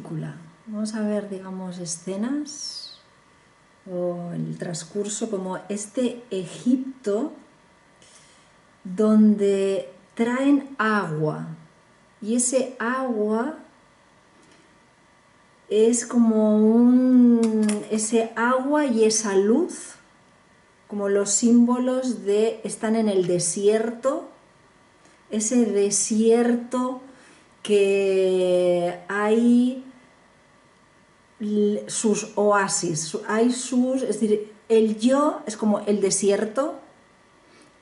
película. Vamos a ver, digamos, escenas o el transcurso como este Egipto donde traen agua y ese agua es como ese agua y esa luz, como los símbolos de están en el desierto, ese desierto que hay sus oasis, es decir, el yo es como el desierto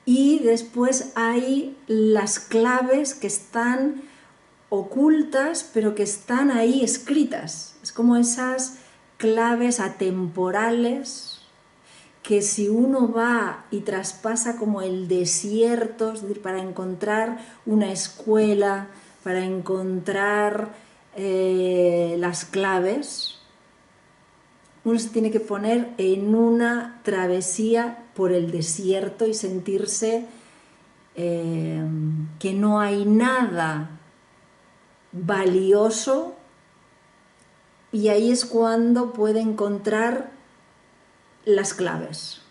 y después hay las claves que están ocultas pero que están ahí escritas, es como esas claves atemporales que si uno va y traspasa como el desierto, es decir, para encontrar una escuela, para encontrar las claves, uno se tiene que poner en una travesía por el desierto y sentirse que no hay nada valioso, y ahí es cuando puede encontrar las claves.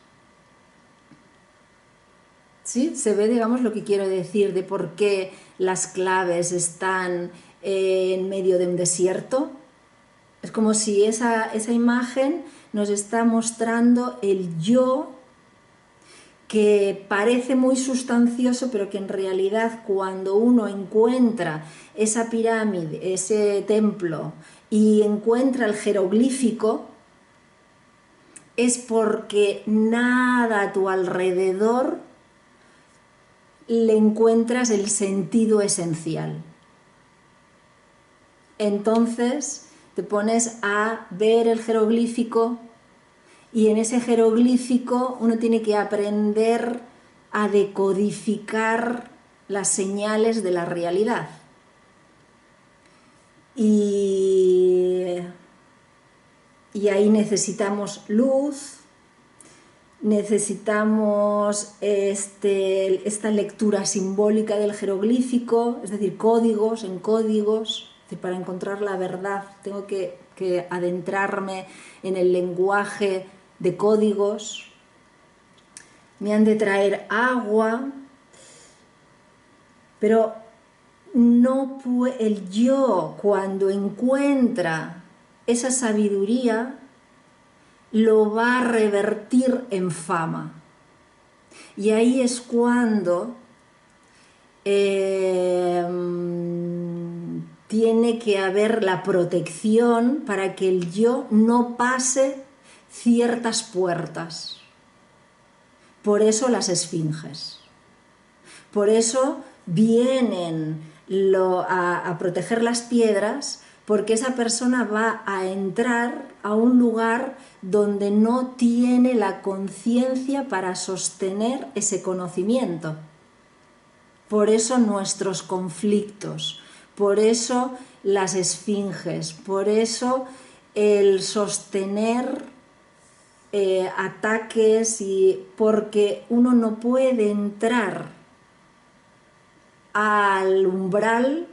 ¿Sí? Se ve, digamos, lo que quiero decir de por qué las claves están en medio de un desierto. Es como si esa imagen nos está mostrando el yo que parece muy sustancioso, pero que en realidad cuando uno encuentra esa pirámide, ese templo, y encuentra el jeroglífico, es porque nada a tu alrededor le encuentras el sentido esencial. Entonces te pones a ver el jeroglífico y en ese jeroglífico uno tiene que aprender a decodificar las señales de la realidad. Y ahí necesitamos luz, necesitamos esta lectura simbólica del jeroglífico, es decir, códigos en códigos. Es decir, para encontrar la verdad tengo que adentrarme en el lenguaje de códigos. Me han de traer agua, pero no el yo, cuando encuentra esa sabiduría, lo va a revertir en fama. Y ahí es cuando tiene que haber la protección para que el yo no pase ciertas puertas. Por eso las esfinges. Por eso vienen a proteger las piedras, porque esa persona va a entrar a un lugar donde no tiene la conciencia para sostener ese conocimiento. Por eso nuestros conflictos, por eso las esfinges, por eso el sostener ataques, porque uno no puede entrar al umbral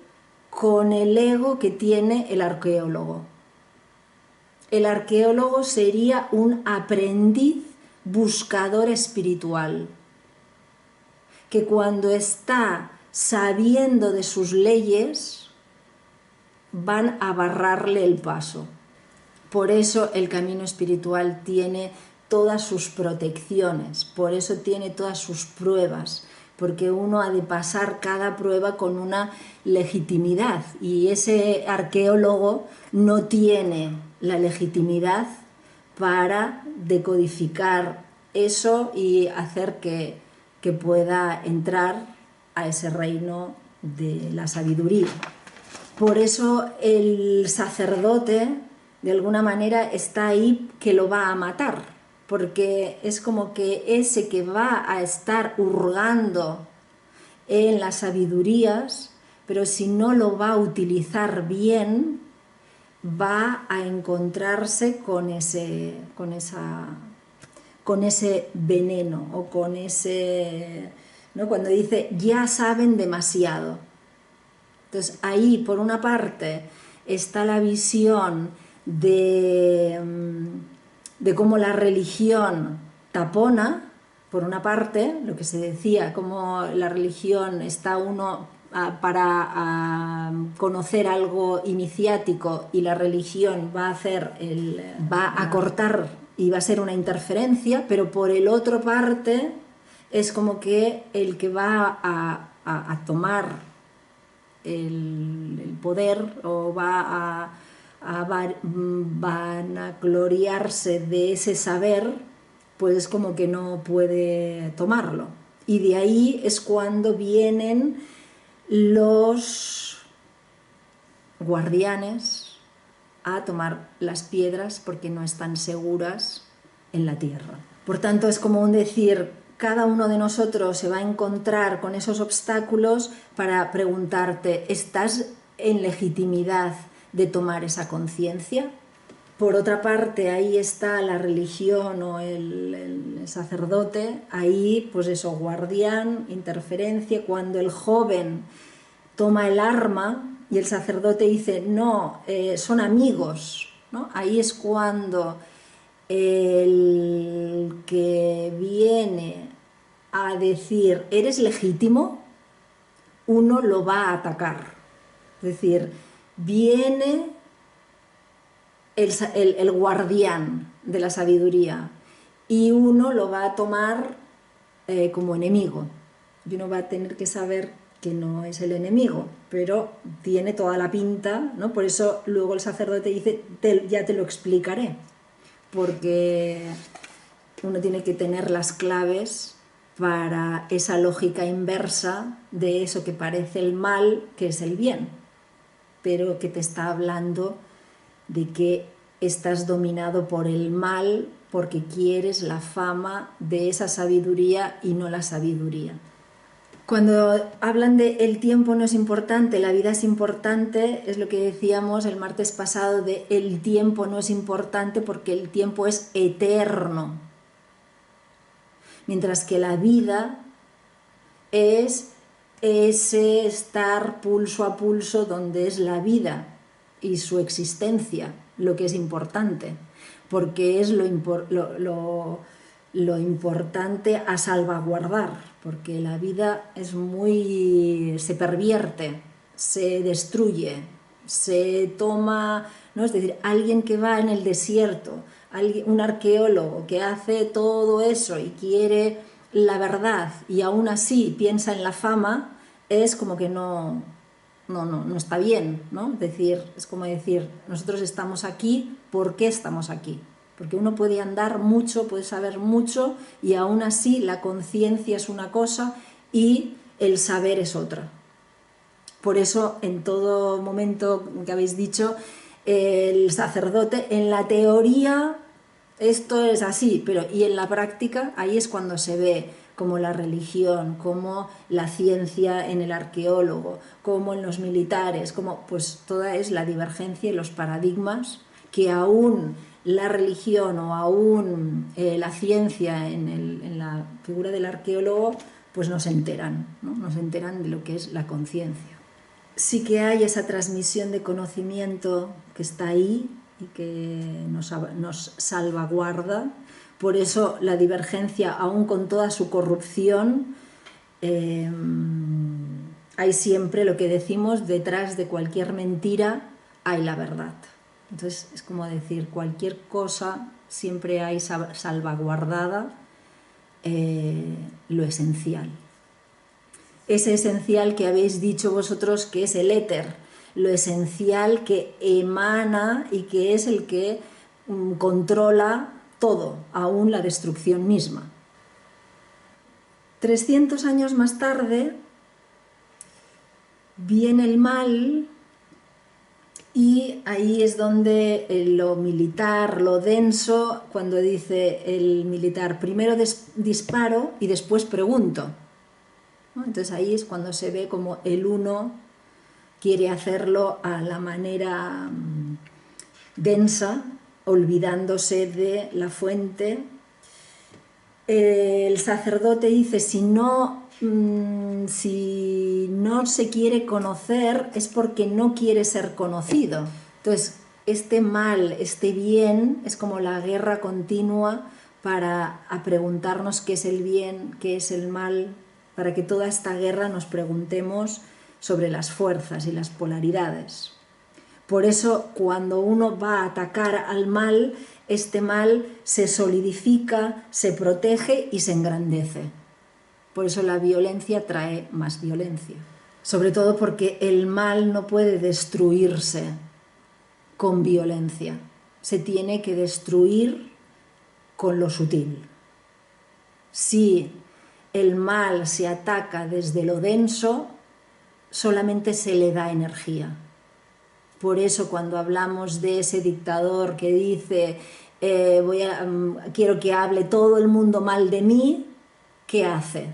con el ego que tiene el arqueólogo. El arqueólogo sería un aprendiz buscador espiritual, que cuando está sabiendo de sus leyes van a barrarle el paso. Por eso el camino espiritual tiene todas sus protecciones, por eso tiene todas sus pruebas, porque uno ha de pasar cada prueba con una legitimidad y ese arqueólogo no tiene la legitimidad para decodificar eso y hacer que pueda entrar a ese reino de la sabiduría. Por eso el sacerdote de alguna manera está ahí, que lo va a matar, porque es como que ese que va a estar hurgando en las sabidurías, pero si no lo va a utilizar bien, va a encontrarse con ese veneno o con ese, ¿no? Cuando dice ya saben demasiado. Entonces ahí por una parte está la visión de cómo la religión tapona, por una parte, lo que se decía, cómo la religión está uno para conocer algo iniciático y la religión va a cortar y va a ser una interferencia, pero por el otro parte es como que el que va a tomar el poder o va a vanagloriarse de ese saber, pues es como que no puede tomarlo. Y de ahí es cuando vienen los guardianes a tomar las piedras porque no están seguras en la tierra. Por tanto, es como un decir, cada uno de nosotros se va a encontrar con esos obstáculos para preguntarte, ¿estás en legitimidad de tomar esa conciencia? Por otra parte, ahí está la religión o el sacerdote, ahí pues eso, guardián, interferencia, cuando el joven toma el arma y el sacerdote dice, no, son amigos, ¿no? Ahí es cuando el que viene a decir, ¿eres legítimo?, uno lo va a atacar. Es decir, viene el guardián de la sabiduría y uno lo va a tomar como enemigo. Y uno va a tener que saber que no es el enemigo, pero tiene toda la pinta, ¿no? Por eso luego el sacerdote dice, ya te lo explicaré, porque uno tiene que tener las claves para esa lógica inversa de eso que parece el mal, que es el bien, pero que te está hablando de que estás dominado por el mal porque quieres la fama de esa sabiduría y no la sabiduría. Cuando hablan de el tiempo no es importante, la vida es importante, es lo que decíamos el martes pasado de el tiempo no es importante porque el tiempo es eterno. Mientras que la vida es ese estar pulso a pulso donde es la vida y su existencia lo que es importante, porque es lo importante a salvaguardar, porque la vida es se pervierte, se destruye, se toma, ¿no? Es decir, alguien que va en el desierto, un arqueólogo que hace todo eso y quiere la verdad y aún así piensa en la fama, es como que no está bien, ¿no? Es como decir, nosotros estamos aquí, ¿por qué estamos aquí? Porque uno puede andar mucho, puede saber mucho y aún así la conciencia es una cosa y el saber es otra. Por eso en todo momento que habéis dicho, el sacerdote en la teoría esto es así, pero y en la práctica ahí es cuando se ve como la religión, como la ciencia en el arqueólogo, como en los militares, como pues toda es la divergencia y los paradigmas que aún la religión o aún la ciencia en la figura del arqueólogo pues no se enteran, ¿no? No se enteran de lo que es la conciencia. Sí que hay esa transmisión de conocimiento que está ahí y que nos salvaguarda. Por eso la divergencia, aún con toda su corrupción, hay siempre lo que decimos, detrás de cualquier mentira hay la verdad. Entonces es como decir, cualquier cosa siempre hay salvaguardada lo esencial. Ese esencial que habéis dicho vosotros que es el éter, lo esencial que emana y que es el que controla todo, aún la destrucción misma. 300 años más tarde viene el mal y ahí es donde lo militar, lo denso, cuando dice el militar, primero disparo y después pregunto, ¿no? Entonces ahí es cuando se ve como el uno quiere hacerlo a la manera densa, olvidándose de la fuente. El sacerdote dice, si no si no se quiere conocer es porque no quiere ser conocido. Entonces, este mal, este bien, es como la guerra continua para preguntarnos qué es el bien, qué es el mal, para que toda esta guerra nos preguntemos sobre las fuerzas y las polaridades. Por eso, cuando uno va a atacar al mal, este mal se solidifica, se protege y se engrandece. Por eso la violencia trae más violencia. Sobre todo porque el mal no puede destruirse con violencia. Se tiene que destruir con lo sutil. Si el mal se ataca desde lo denso, solamente se le da energía. Por eso cuando hablamos de ese dictador que dice quiero que hable todo el mundo mal de mí, ¿qué hace?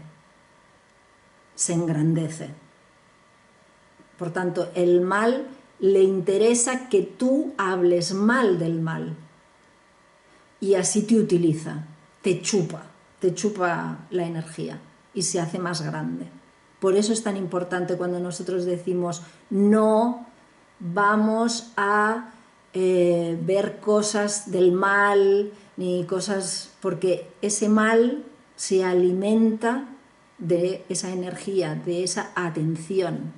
Se engrandece. Por tanto, el mal le interesa que tú hables mal del mal. Y así te utiliza, te chupa la energía y se hace más grande. Por eso es tan importante cuando nosotros decimos no vamos a ver cosas del mal, ni cosas, porque ese mal se alimenta de esa energía, de esa atención.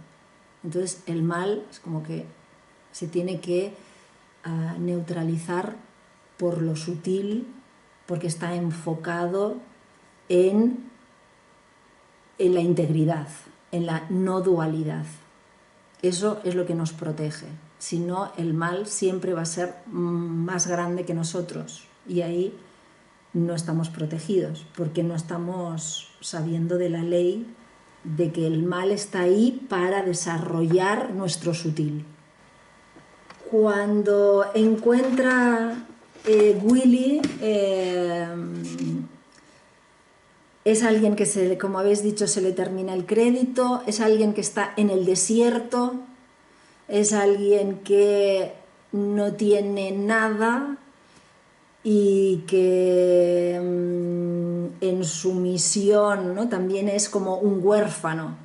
Entonces el mal es como que se tiene que neutralizar por lo sutil, porque está enfocado en la integridad, en la no dualidad. Eso es lo que nos protege. Si no, el mal siempre va a ser más grande que nosotros y ahí no estamos protegidos, porque no estamos sabiendo de la ley de que el mal está ahí para desarrollar nuestro sutil. Cuando encuentra Willy, es alguien que, como habéis dicho, se le termina el crédito, es alguien que está en el desierto, es alguien que no tiene nada y que en su misión, ¿no?, también es como un huérfano.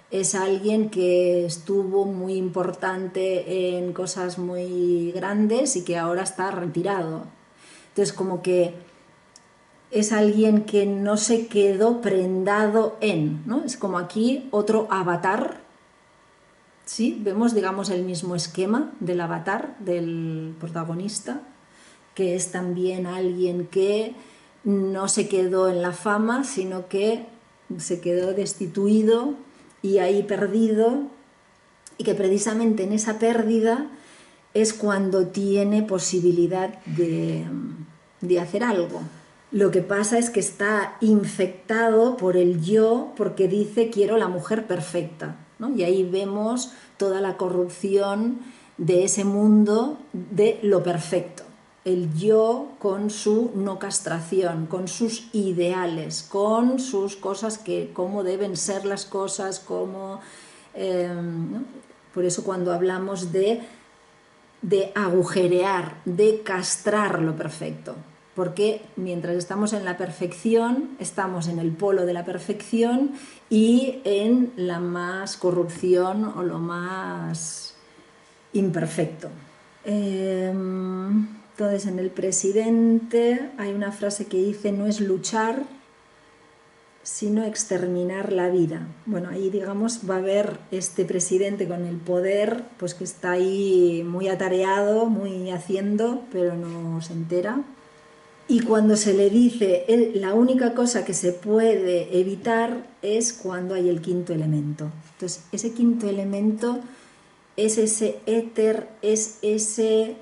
Es alguien que estuvo muy importante en cosas muy grandes y que ahora está retirado. Entonces, como que es alguien que no se quedó prendado en, ¿no? Es como aquí otro avatar, ¿sí? Vemos, digamos, el mismo esquema del avatar del protagonista, que es también alguien que no se quedó en la fama, sino que se quedó destituido y ahí perdido, y que precisamente en esa pérdida es cuando tiene posibilidad de hacer algo. Lo que pasa es que está infectado por el yo, porque dice quiero la mujer perfecta, ¿no? Y ahí vemos toda la corrupción de ese mundo de lo perfecto. El yo con su no castración, con sus ideales, con sus cosas, que cómo deben ser las cosas, cómo, ¿no? Por eso cuando hablamos de agujerear, de castrar lo perfecto, porque mientras estamos en la perfección, estamos en el polo de la perfección y en la más corrupción o lo más imperfecto. Entonces, en el presidente hay una frase que dice: no es luchar, sino exterminar la vida. Bueno, ahí, digamos, va a haber este presidente con el poder, pues que está ahí muy atareado, muy haciendo, pero no se entera. Y cuando se le dice, la única cosa que se puede evitar es cuando hay el quinto elemento. Entonces, ese quinto elemento es ese éter, es ese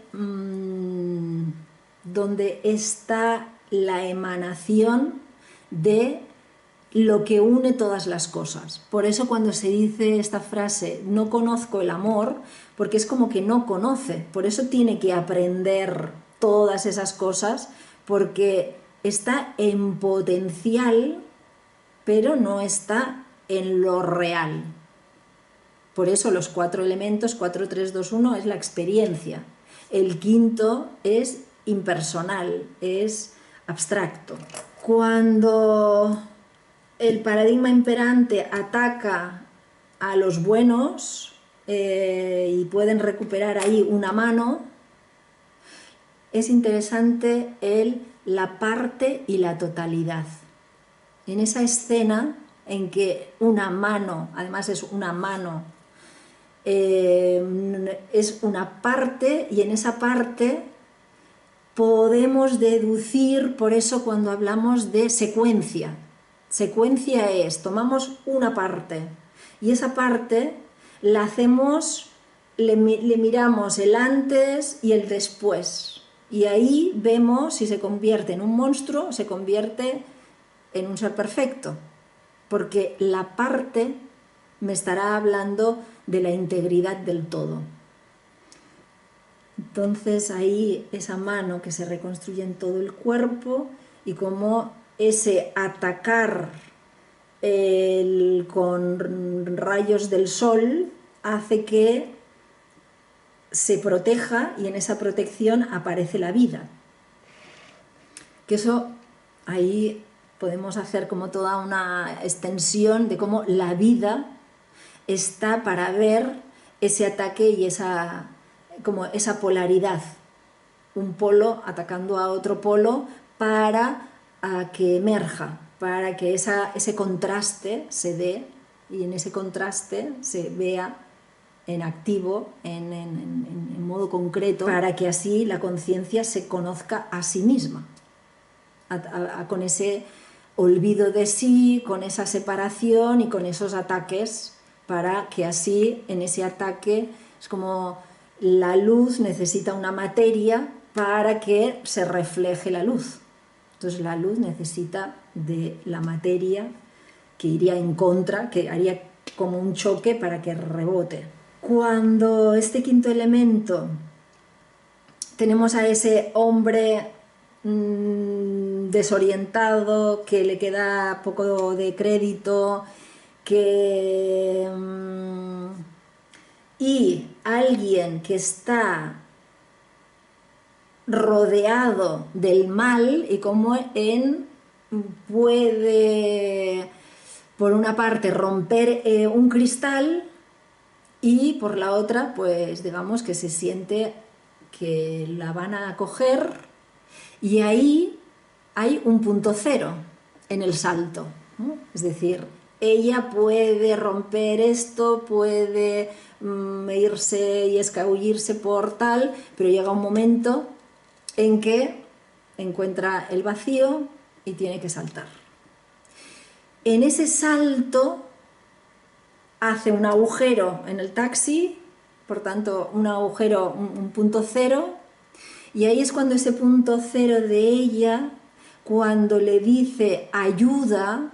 donde está la emanación de lo que une todas las cosas. Por eso cuando se dice esta frase, no conozco el amor, porque es como que no conoce, por eso tiene que aprender todas esas cosas, porque está en potencial, pero no está en lo real. Por eso los 4 elementos, 4, 3, 2, 1, es la experiencia. El quinto es impersonal, es abstracto. Cuando el paradigma imperante ataca a los buenos y pueden recuperar ahí una mano, es interesante la parte y la totalidad. En esa escena en que una mano, además es una mano, es una parte, y en esa parte podemos deducir, por eso cuando hablamos de secuencia es, tomamos una parte y esa parte la hacemos, le miramos el antes y el después, y ahí vemos si se convierte en un monstruo o se convierte en un ser perfecto, porque la parte me estará hablando de la integridad del todo. Entonces ahí esa mano que se reconstruye en todo el cuerpo, y como ese atacar con rayos del sol hace que se proteja, y en esa protección aparece la vida. Que eso ahí podemos hacer como toda una extensión de cómo la vida está para ver ese ataque y esa polaridad, un polo atacando a otro polo para que emerja, para que ese contraste se dé, y en ese contraste se vea en activo, en modo concreto, para que así la conciencia se conozca a sí misma, con ese olvido de sí, con esa separación y con esos ataques, para que así en ese ataque es como la luz necesita una materia para que se refleje la luz. Entonces la luz necesita de la materia que iría en contra, que haría como un choque para que rebote. Cuando este quinto elemento tenemos a ese hombre desorientado, que le queda poco de crédito, y alguien que está rodeado del mal, y como puede por una parte romper un cristal, y por la otra pues digamos que se siente que la van a coger, y ahí hay un punto cero en el salto, ¿no? Es decir, ella puede romper esto, puede irse y escabullirse por tal, pero llega un momento en que encuentra el vacío y tiene que saltar. En ese salto hace un agujero en el taxi, por tanto un agujero, un punto cero, y ahí es cuando ese punto cero de ella, cuando le dice ayuda,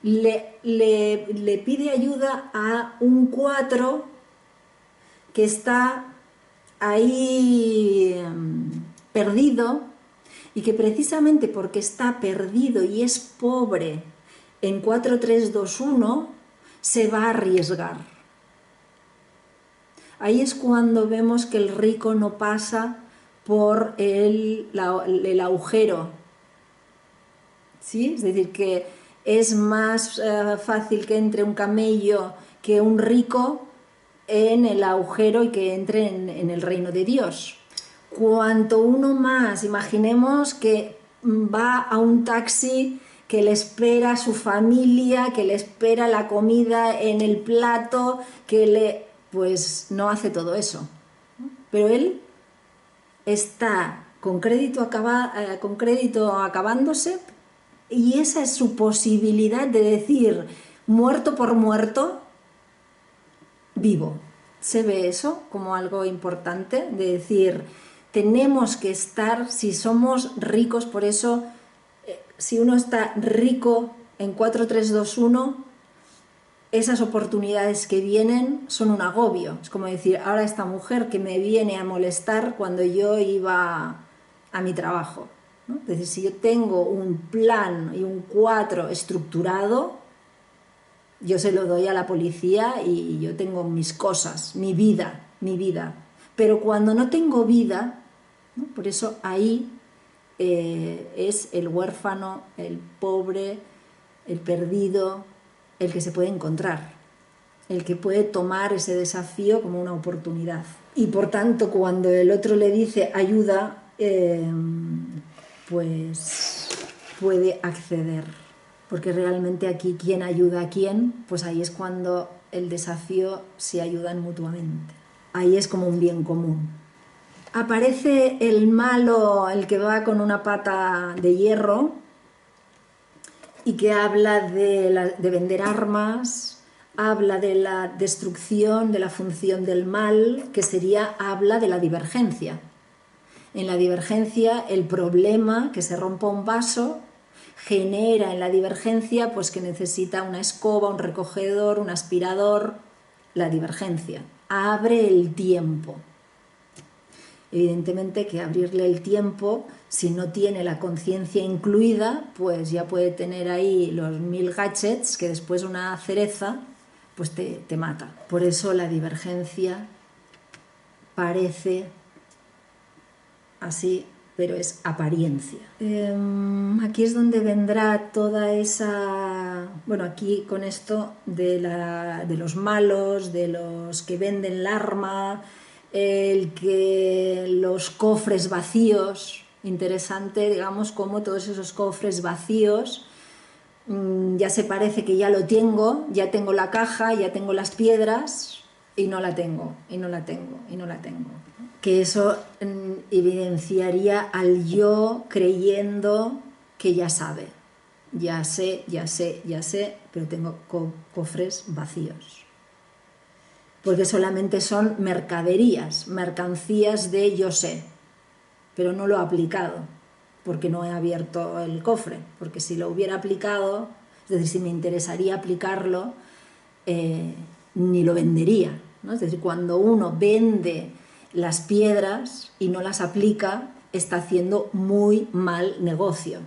le pide ayuda a un 4 que está ahí perdido, y que precisamente porque está perdido y es pobre en 4, 3, 2, 1, se va a arriesgar. Ahí es cuando vemos que el rico no pasa por el agujero, ¿sí? Es decir, que es más fácil que entre un camello que un rico en el agujero y que entre en el reino de Dios. Cuanto uno más, imaginemos que va a un taxi que le espera a su familia, que le espera la comida en el plato, pues no hace todo eso, ¿no? Pero él está con crédito acabándose, y esa es su posibilidad de decir, muerto por muerto, vivo. Se ve eso como algo importante, de decir, tenemos que estar, si somos ricos, por eso, si uno está rico en 4, 3, 2, 1, esas oportunidades que vienen son un agobio. Es como decir, ahora esta mujer que me viene a molestar cuando yo iba a mi trabajo, ¿no? Es decir, si yo tengo un plan y un 4 estructurado, yo se lo doy a la policía y yo tengo mis cosas, mi vida. Pero cuando no tengo vida, ¿no? Por eso ahí es el huérfano, el pobre, el perdido, el que se puede encontrar, el que puede tomar ese desafío como una oportunidad. Y por tanto, cuando el otro le dice ayuda, pues puede acceder. Porque realmente aquí, ¿quién ayuda a quién? Pues ahí es cuando el desafío se ayudan mutuamente. Ahí es como un bien común. Aparece el malo, el que va con una pata de hierro y que habla de vender armas, habla de la destrucción, de la función del mal, que habla de la divergencia. En la divergencia, el problema, que se rompa un vaso, genera en la divergencia pues que necesita una escoba, un recogedor, un aspirador, la divergencia. Abre el tiempo. Evidentemente que abrirle el tiempo, si no tiene la conciencia incluida, pues ya puede tener ahí los 1000 gadgets que después una cereza pues te mata. Por eso la divergencia parece así, pero es apariencia. Aquí es donde vendrá toda esa... Bueno, aquí con esto de los malos, de los que venden el arma, los cofres vacíos, interesante, digamos, cómo todos esos cofres vacíos, ya se parece que ya lo tengo, ya tengo la caja, ya tengo las piedras, y no la tengo, y no la tengo, y no la tengo. Que eso evidenciaría al yo creyendo que ya sabe. Ya sé, pero tengo cofres vacíos. Porque solamente son mercaderías, mercancías de yo sé, pero no lo he aplicado, porque no he abierto el cofre, porque si lo hubiera aplicado, es decir, si me interesaría aplicarlo, ni lo vendería, ¿no? Es decir, cuando uno vende las piedras y no las aplica, está haciendo muy mal negocio.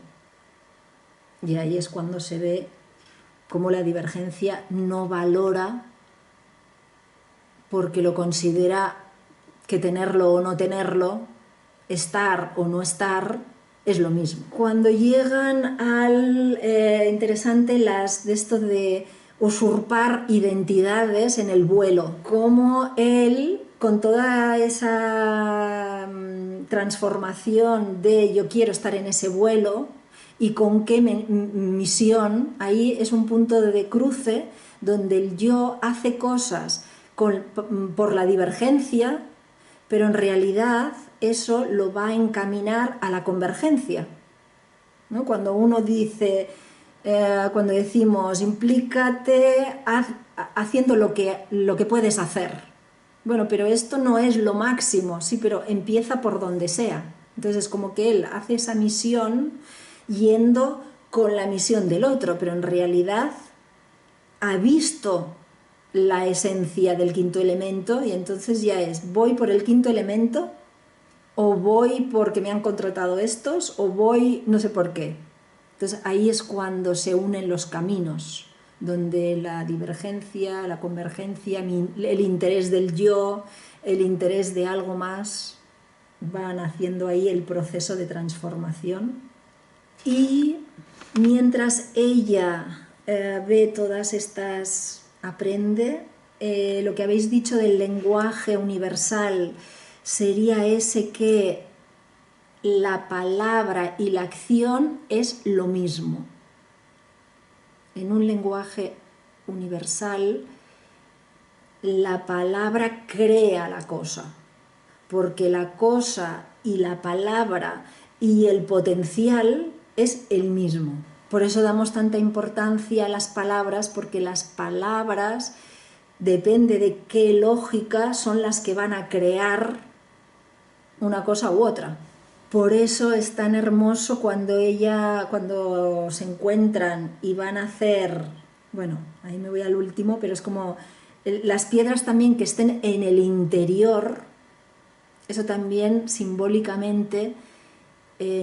Y ahí es cuando se ve cómo la divergencia no valora porque lo considera que tenerlo o no tenerlo, estar o no estar, es lo mismo. Cuando llegan al interesante de esto de usurpar identidades en el vuelo, como él, con toda esa transformación de yo quiero estar en ese vuelo y con qué misión, ahí es un punto de cruce donde el yo hace cosas por la divergencia, pero en realidad eso lo va a encaminar a la convergencia, ¿no? Cuando uno dice, cuando decimos implícate haciendo lo que puedes hacer. Bueno, pero esto no es lo máximo, sí, pero empieza por donde sea. Entonces es como que él hace esa misión yendo con la misión del otro, pero en realidad ha visto la esencia del quinto elemento y entonces ya es, voy por el quinto elemento o voy porque me han contratado estos o voy no sé por qué. Entonces ahí es cuando se unen los caminos, donde la divergencia, la convergencia, el interés del yo, el interés de algo más van haciendo ahí el proceso de transformación. Y mientras ella ve todas estas, aprende, lo que habéis dicho del lenguaje universal sería ese que la palabra y la acción es lo mismo. En un lenguaje universal, la palabra crea la cosa, porque la cosa y la palabra y el potencial es el mismo. Por eso damos tanta importancia a las palabras, porque las palabras, depende de qué lógica, son las que van a crear una cosa u otra. Por eso es tan hermoso cuando se encuentran y van a hacer, bueno, ahí me voy al último, pero es como las piedras también que estén en el interior, eso también simbólicamente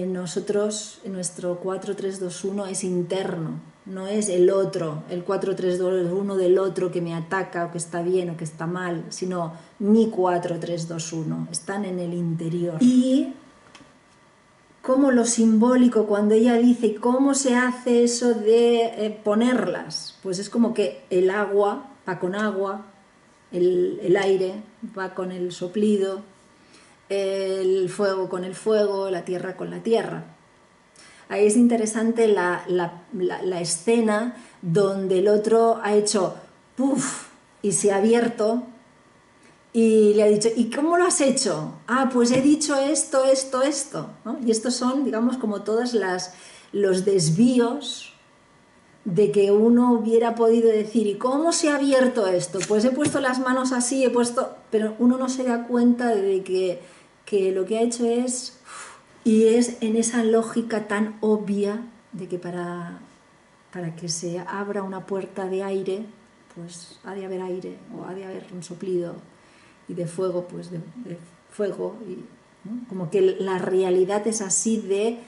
nosotros, nuestro 4-3-2-1 es interno, no es el otro, el 4-3-2-1 del otro que me ataca o que está bien o que está mal, sino mi 4-3-2-1, están en el interior. Y cómo lo simbólico, cuando ella dice cómo se hace eso de ponerlas, pues es como que el agua va con agua, el aire va con el soplido, el fuego con el fuego, la tierra con la tierra. Ahí es interesante la escena donde el otro ha hecho ¡puf! Y se ha abierto y le ha dicho, ¿y cómo lo has hecho? Ah, pues he dicho esto, esto, esto, ¿no? Y estos son, digamos, como todos los desvíos de que uno hubiera podido decir, ¿y cómo se ha abierto esto? Pues he puesto las manos así, he puesto... Pero uno no se da cuenta de que lo que ha hecho es... Y es en esa lógica tan obvia de que para que se abra una puerta de aire, pues ha de haber aire, o ha de haber un soplido, y de fuego, pues de fuego, y, ¿no? Como que la realidad es así de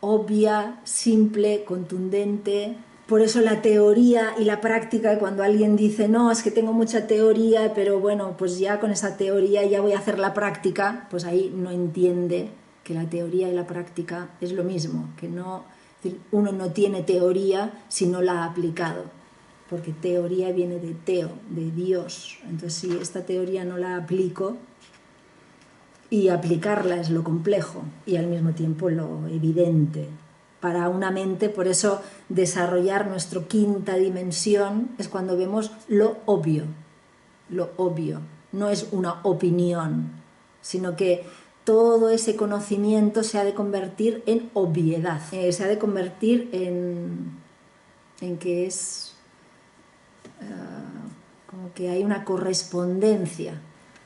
obvia, simple, contundente. Por eso la teoría y la práctica, cuando alguien dice, no, es que tengo mucha teoría, pero bueno, pues ya con esa teoría ya voy a hacer la práctica, pues ahí no entiende que la teoría y la práctica es lo mismo, que no, es decir, uno no tiene teoría si no la ha aplicado, porque teoría viene de teo, de Dios. Entonces, si esta teoría no la aplico, y aplicarla es lo complejo y al mismo tiempo lo evidente. Para una mente, por eso desarrollar nuestra quinta dimensión es cuando vemos lo obvio. Lo obvio. No es una opinión, sino que todo ese conocimiento se ha de convertir en obviedad. Se ha de convertir en que es como que hay una correspondencia.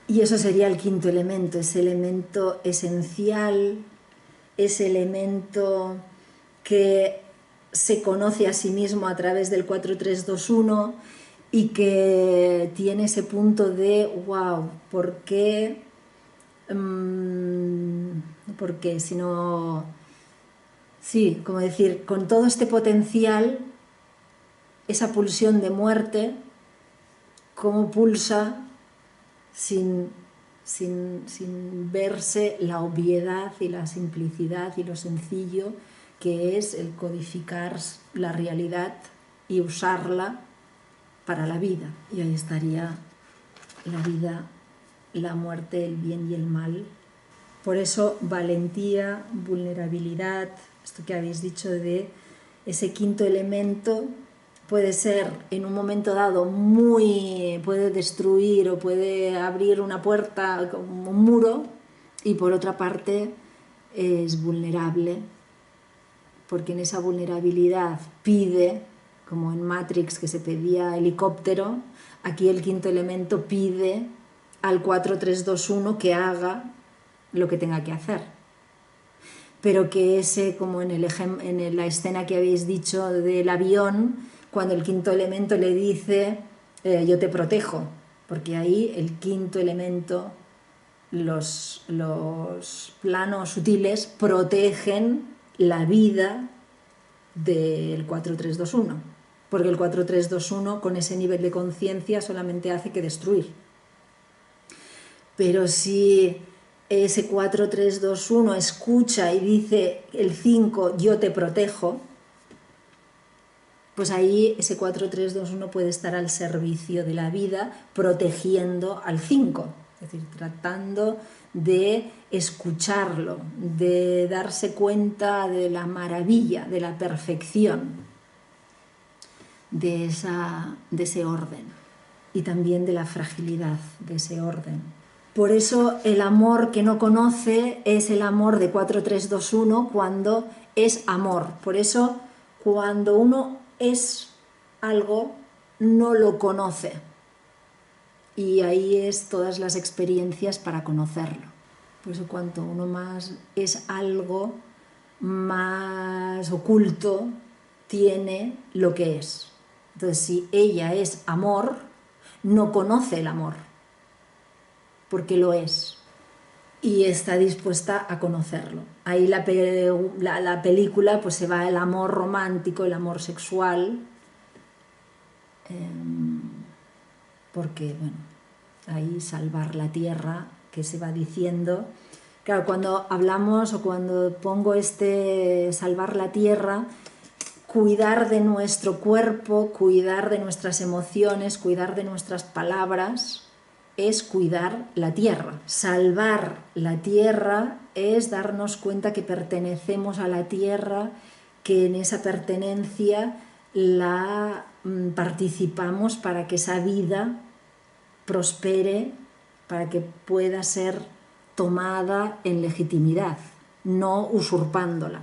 Y eso sería el quinto elemento, ese elemento esencial, ese elemento que se conoce a sí mismo a través del 4321 y que tiene ese punto de, wow, ¿por qué? No por qué, sino, sí, como decir, con todo este potencial, esa pulsión de muerte, cómo pulsa sin verse la obviedad y la simplicidad y lo sencillo que es el codificar la realidad y usarla para la vida. Y ahí estaría la vida, la muerte, el bien y el mal. Por eso valentía, vulnerabilidad, esto que habéis dicho de ese quinto elemento, puede ser en un momento dado puede destruir o puede abrir una puerta como un muro, y por otra parte es vulnerable, porque en esa vulnerabilidad pide, como en Matrix que se pedía helicóptero, aquí el quinto elemento pide al 4321 que haga lo que tenga que hacer. Pero que ese, como en la escena que habéis dicho del avión, cuando el quinto elemento le dice, yo te protejo, porque ahí el quinto elemento, los planos sutiles protegen la vida del 4321, porque el 4321 con ese nivel de conciencia solamente hace que destruir. Pero si ese 4321 escucha y dice el 5, yo te protejo, pues ahí ese 4321 puede estar al servicio de la vida, protegiendo al 5, es decir, tratando de escucharlo, de darse cuenta de la maravilla, de la perfección de ese orden y también de la fragilidad de ese orden. Por eso el amor que no conoce es el amor de 4321 cuando es amor. Por eso cuando uno es algo, no lo conoce. Y ahí es todas las experiencias para conocerlo. Por eso cuanto uno más es algo, más oculto tiene lo que es. Entonces, si ella es amor, no conoce el amor, porque lo es. Y está dispuesta a conocerlo. Ahí la película pues se va el amor romántico, el amor sexual, porque, bueno, ahí salvar la tierra, que se va diciendo, Claro, cuando hablamos o cuando pongo salvar la tierra, cuidar de nuestro cuerpo, cuidar de nuestras emociones, cuidar de nuestras palabras, es cuidar la tierra. Salvar la tierra es darnos cuenta que pertenecemos a la tierra, que en esa pertenencia la participamos para que esa vida prospere, para que pueda ser tomada en legitimidad, no usurpándola.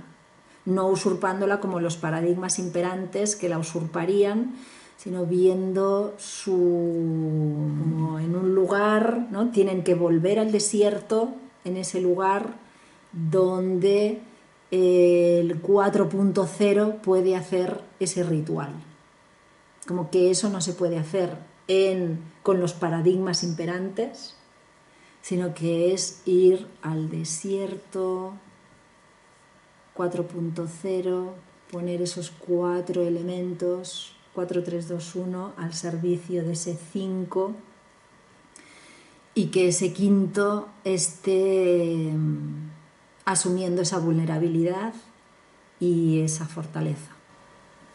No usurpándola como los paradigmas imperantes que la usurparían, sino viendo como en un lugar, ¿no? Tienen que volver al desierto, en ese lugar donde el 4.0 puede hacer ese ritual. Como que eso no se puede hacer con los paradigmas imperantes, sino que es ir al desierto 4.0, poner esos 4 elementos, 4, 3, 2, 1, al servicio de ese 5, y que ese quinto esté asumiendo esa vulnerabilidad y esa fortaleza,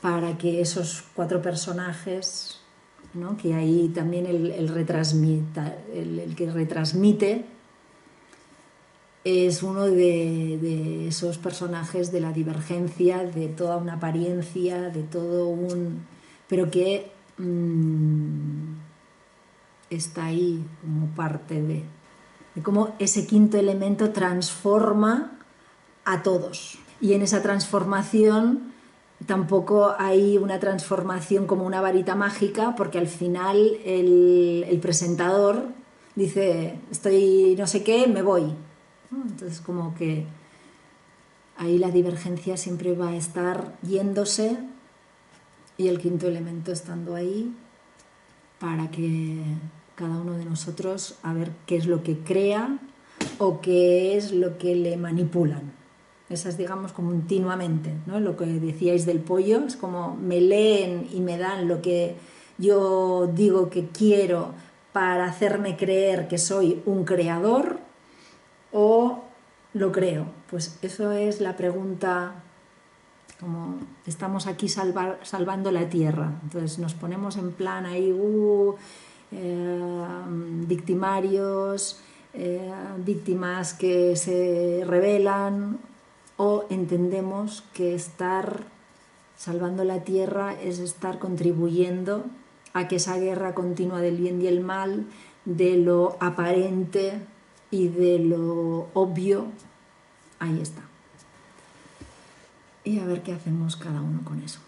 para que esos 4 personajes, ¿no? Que ahí también el que retransmite es uno de esos personajes de la divergencia, de toda una apariencia, de todo pero que está ahí como parte de cómo ese quinto elemento transforma a todos. Y en esa transformación tampoco hay una transformación como una varita mágica, porque al final el presentador dice, estoy no sé qué, me voy. Entonces como que ahí la divergencia siempre va a estar yéndose y el quinto elemento estando ahí para que cada uno de nosotros a ver qué es lo que crea o qué es lo que le manipulan. Esas, digamos, continuamente, ¿no? Lo que decíais del pollo, es como me leen y me dan lo que yo digo que quiero para hacerme creer que soy un creador, o lo creo. Pues eso es la pregunta, como estamos aquí salvando la tierra. Entonces nos ponemos en plan ahí, victimarios, víctimas que se rebelan, o entendemos que estar salvando la tierra es estar contribuyendo a que esa guerra continua del bien y el mal, de lo aparente y de lo obvio, ahí está. Y a ver qué hacemos cada uno con eso.